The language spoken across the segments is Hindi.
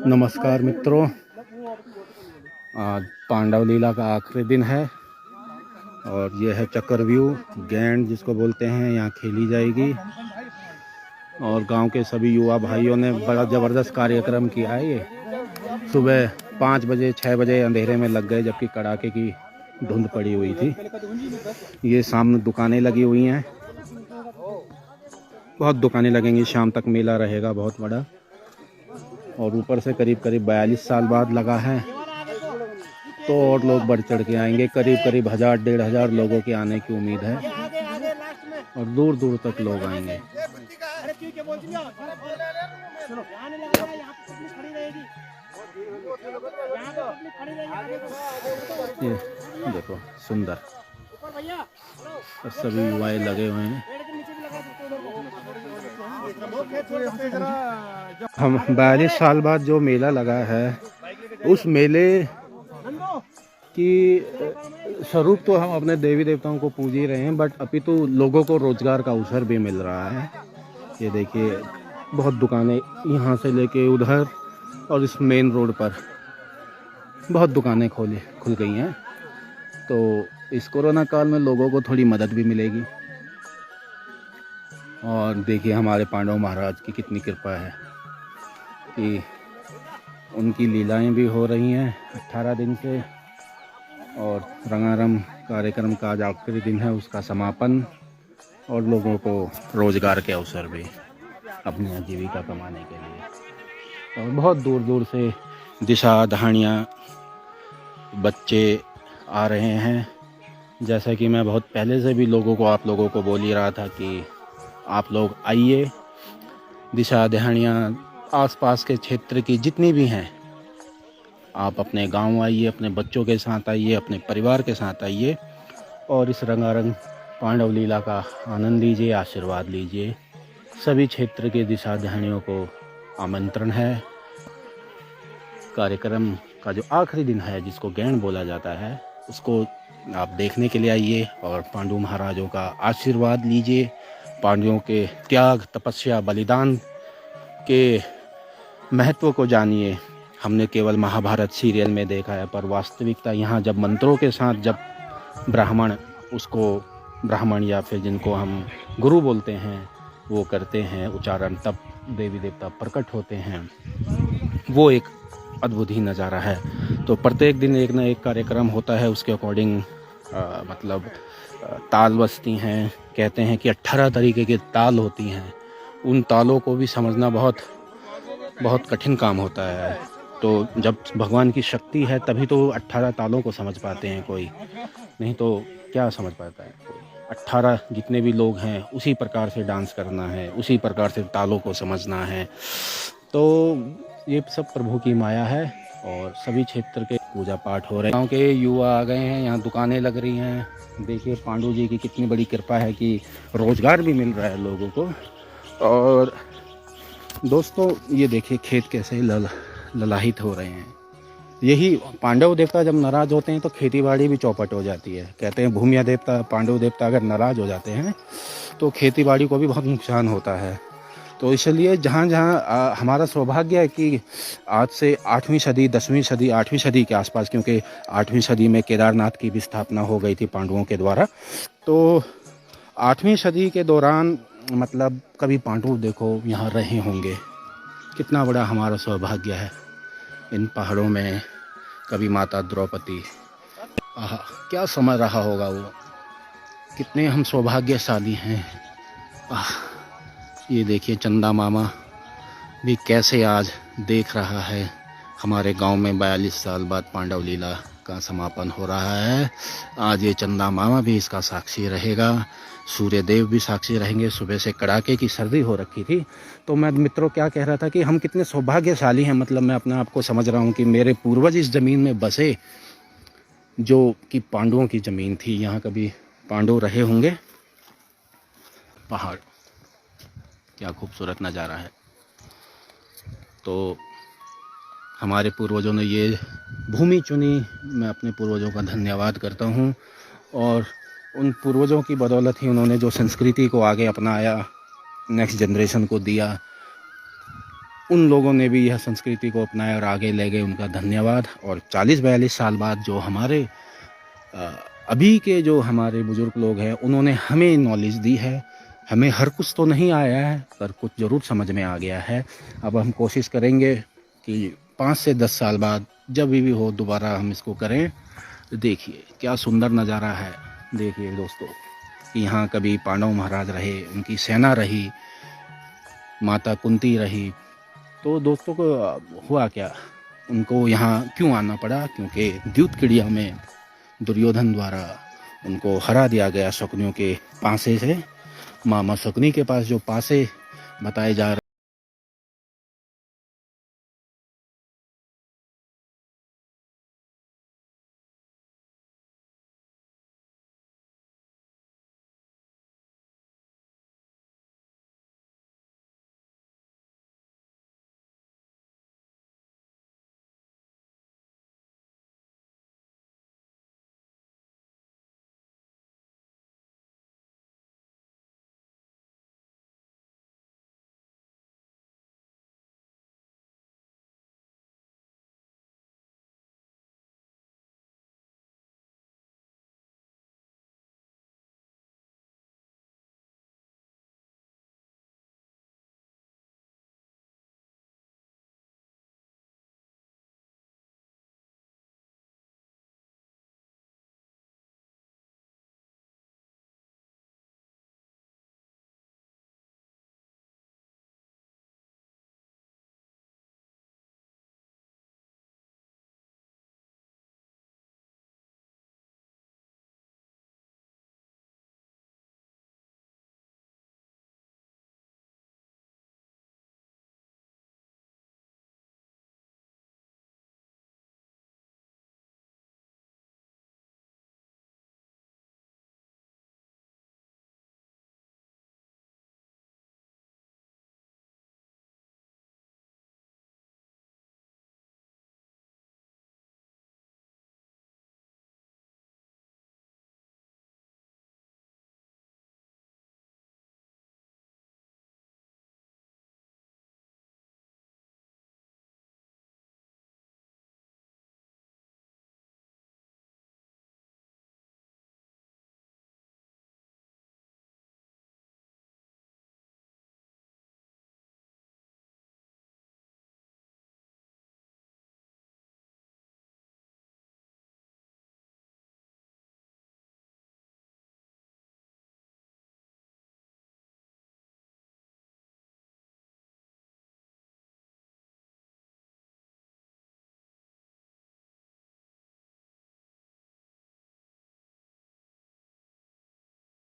नमस्कार मित्रों, आज पांडव लीला का आखिरी दिन है और यह है चक्रव्यूह गेंद जिसको बोलते हैं, यहाँ खेली जाएगी। और गांव के सभी युवा भाइयों ने बड़ा ज़बरदस्त कार्यक्रम किया है। ये सुबह 5 बजे 6 बजे अंधेरे में लग गए, जबकि कड़ाके की धुंध पड़ी हुई थी। ये सामने दुकानें लगी हुई हैं, बहुत दुकानें लगेंगी, शाम तक मेला रहेगा बहुत बड़ा। और ऊपर से करीब 42 साल बाद लगा है, तो और लोग बढ़ चढ़ के आएंगे। करीब 1000-1500 लोगों के आने की उम्मीद है और दूर दूर तक लोग आएंगे। ये देखो सुंदर, सभी युवाएं लगे हुए हैं। हम 42 साल बाद जो मेला लगा है, उस मेले की स्वरूप तो हम अपने देवी देवताओं को पूज ही रहे हैं, बट अभी तो लोगों को रोजगार का अवसर भी मिल रहा है। ये देखिए बहुत दुकानें यहाँ से लेके उधर और इस मेन रोड पर बहुत दुकानें खुल गई हैं, तो इस कोरोना काल में लोगों को थोड़ी मदद भी मिलेगी। और देखिए हमारे पांडव महाराज की कितनी कृपा है कि उनकी लीलाएं भी हो रही हैं 18 दिन से, और रंगारंग कार्यक्रम का आज आखिरी दिन है, उसका समापन, और लोगों को रोजगार के अवसर भी अपनी आजीविका कमाने के लिए। और बहुत दूर दूर से दिशा दहाड़ियाँ बच्चे आ रहे हैं। जैसा कि मैं बहुत पहले से भी आप लोगों को बोल ही रहा था कि आप लोग आइए, दिशा दहाड़ियाँ आसपास के क्षेत्र की जितनी भी हैं, आप अपने गांव आइए, अपने बच्चों के साथ आइए, अपने परिवार के साथ आइए और इस रंगारंग पांडव लीला का आनंद लीजिए, आशीर्वाद लीजिए। सभी क्षेत्र के दिशा दहाड़ियों को आमंत्रण है। कार्यक्रम का जो आखिरी दिन है, जिसको गैंड बोला जाता है, उसको आप देखने के लिए आइए और पांडु महाराजों का आशीर्वाद लीजिए। पांडवों के त्याग, तपस्या, बलिदान के महत्व को जानिए। हमने केवल महाभारत सीरियल में देखा है, पर वास्तविकता यहाँ जब मंत्रों के साथ जब ब्राह्मण या फिर जिनको हम गुरु बोलते हैं वो करते हैं उच्चारण, तब देवी देवता प्रकट होते हैं। वो एक अद्भुत ही नज़ारा है। तो प्रत्येक दिन एक ना एक कार्यक्रम होता है, उसके अकॉर्डिंग ताल बजती हैं। कहते हैं कि 18 तरीके की ताल होती हैं, उन तालों को भी समझना बहुत कठिन काम होता है। तो जब भगवान की शक्ति है तभी तो 18 तालों को समझ पाते हैं, कोई नहीं तो क्या समझ पाता है कोई। 18 जितने भी लोग हैं उसी प्रकार से डांस करना है, उसी प्रकार से तालों को समझना है। तो ये सब प्रभु की माया है और सभी क्षेत्र के पूजा पाठ हो रहे हैं। गाँव के युवा आ गए हैं, यहाँ दुकानें लग रही हैं। देखिए पांडु जी की कितनी बड़ी कृपा है कि रोजगार भी मिल रहा है लोगों को। और दोस्तों ये देखिए खेत कैसे ललाहित हो रहे हैं। यही पांडव देवता जब नाराज होते हैं तो खेतीबाड़ी भी चौपट हो जाती है। कहते हैं भूमिया देवता, पांडव देवता अगर नाराज हो जाते हैं तो खेतीबाड़ी को भी बहुत नुकसान होता है। तो इसलिए जहाँ जहाँ हमारा सौभाग्य है कि आज से 8वीं सदी 10वीं सदी 8वीं सदी के आसपास, क्योंकि 8वीं सदी में केदारनाथ की भी स्थापना हो गई थी पांडवों के द्वारा। तो 8वीं सदी के दौरान मतलब कभी पांडव देखो यहाँ रहे होंगे। कितना बड़ा हमारा सौभाग्य है। इन पहाड़ों में कभी माता द्रौपदी, आहा क्या समय रहा होगा वो, कितने हम सौभाग्यशाली हैं। ये देखिए चंदा मामा भी कैसे आज देख रहा है। हमारे गांव में 42 साल बाद पांडव लीला का समापन हो रहा है। आज ये चंदा मामा भी इसका साक्षी रहेगा, सूर्य देव भी साक्षी रहेंगे। सुबह से कड़ाके की सर्दी हो रखी थी। तो मैं मित्रों क्या कह रहा था कि हम कितने सौभाग्यशाली हैं। मतलब मैं अपने आप को समझ रहा हूँ कि मेरे पूर्वज इस ज़मीन में बसे, जो कि पांडवों की ज़मीन थी। यहाँ कभी पांडव रहे होंगे। पहाड़ क्या खूबसूरत नज़ारा है। तो हमारे पूर्वजों ने ये भूमि चुनी। मैं अपने पूर्वजों का धन्यवाद करता हूँ और उन पूर्वजों की बदौलत ही उन्होंने जो संस्कृति को आगे अपनाया, नेक्स्ट जनरेशन को दिया, उन लोगों ने भी यह संस्कृति को अपनाया और आगे ले गए, उनका धन्यवाद। और 40-42 साल बाद जो हमारे अभी के जो हमारे बुज़ुर्ग लोग हैं, उन्होंने हमें नॉलेज दी है। हमें हर कुछ तो नहीं आया है, पर कुछ ज़रूर समझ में आ गया है। अब हम कोशिश करेंगे कि 5 से 10 साल बाद जब भी हो दोबारा हम इसको करें। देखिए क्या सुंदर नज़ारा है। देखिए दोस्तों कि यहाँ कभी पांडव महाराज रहे, उनकी सेना रही, माता कुंती रही। तो दोस्तों को हुआ क्या, उनको यहाँ क्यों आना पड़ा? क्योंकि द्यूतक्रिया में दुर्योधन द्वारा उनको हरा दिया गया शकुनियों के पासे से। मामा शकुनी के पास जो पासे बताए जा रहे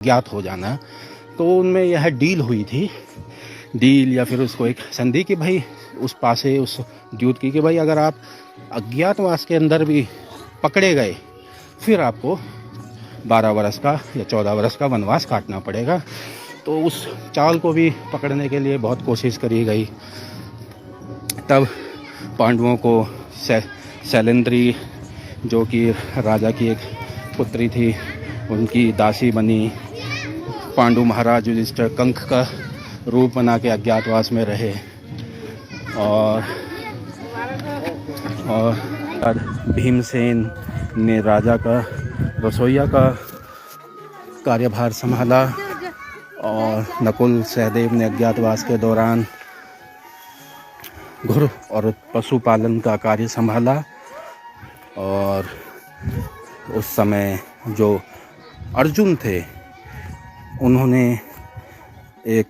ज्ञात हो जाना। तो उनमें यह डील हुई थी, डील या फिर उसको एक संधि कि भाई उस पासे उस द्यूत की कि भाई अगर आप अज्ञातवास के अंदर भी पकड़े गए फिर आपको 12 वर्ष का या 14 वर्ष का वनवास काटना पड़ेगा। तो उस चाल को भी पकड़ने के लिए बहुत कोशिश करी गई। तब पांडवों को शैलेंद्री जो कि राजा की एक पुत्री थी, उनकी दासी बनी। पांडु महाराज युधिष्ठिर कंक का रूप बना के अज्ञातवास में रहे। और भीमसेन ने राजा का रसोइया का कार्यभार संभाला। और नकुल सहदेव ने अज्ञातवास के दौरान घुड़ और पशुपालन का कार्य संभाला। और उस समय जो अर्जुन थे उन्होंने एक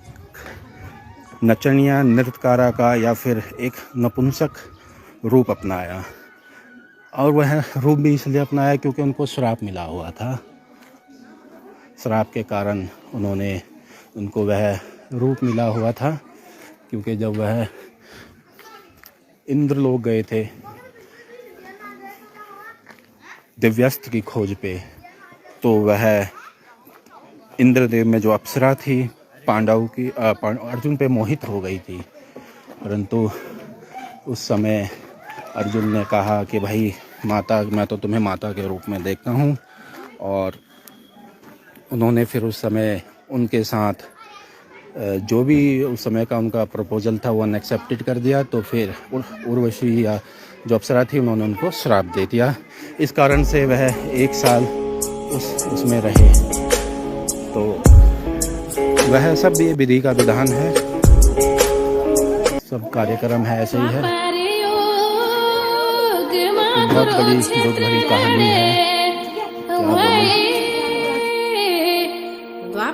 नचनिया नृत्यकारा का या फिर एक नपुंसक रूप अपनाया। और वह रूप भी इसलिए अपनाया क्योंकि उनको श्राप मिला हुआ था। श्राप के कारण उनको वह रूप मिला हुआ था, क्योंकि जब वह इंद्रलोक गए थे दिव्यास्त्र की खोज पे, तो वह इंद्रदेव में जो अप्सरा थी अर्जुन पे मोहित हो गई थी। परंतु उस समय अर्जुन ने कहा कि भाई माता, मैं तो तुम्हें माता के रूप में देखता हूँ। और उन्होंने फिर उस समय उनके साथ जो भी उस समय का उनका प्रपोजल था वो अनएक्सेप्टेड कर दिया। तो फिर उर्वशी या जो अप्सरा थी उन्होंने उनको श्राप दे दिया। इस कारण से वह 1 साल उसमें रहे। तो वह सब ये विधि का विधान है, सब कार्यक्रम है, ऐसे ही है। बहुत बड़ी दुख भरी कहानी है, क्या बोलूं।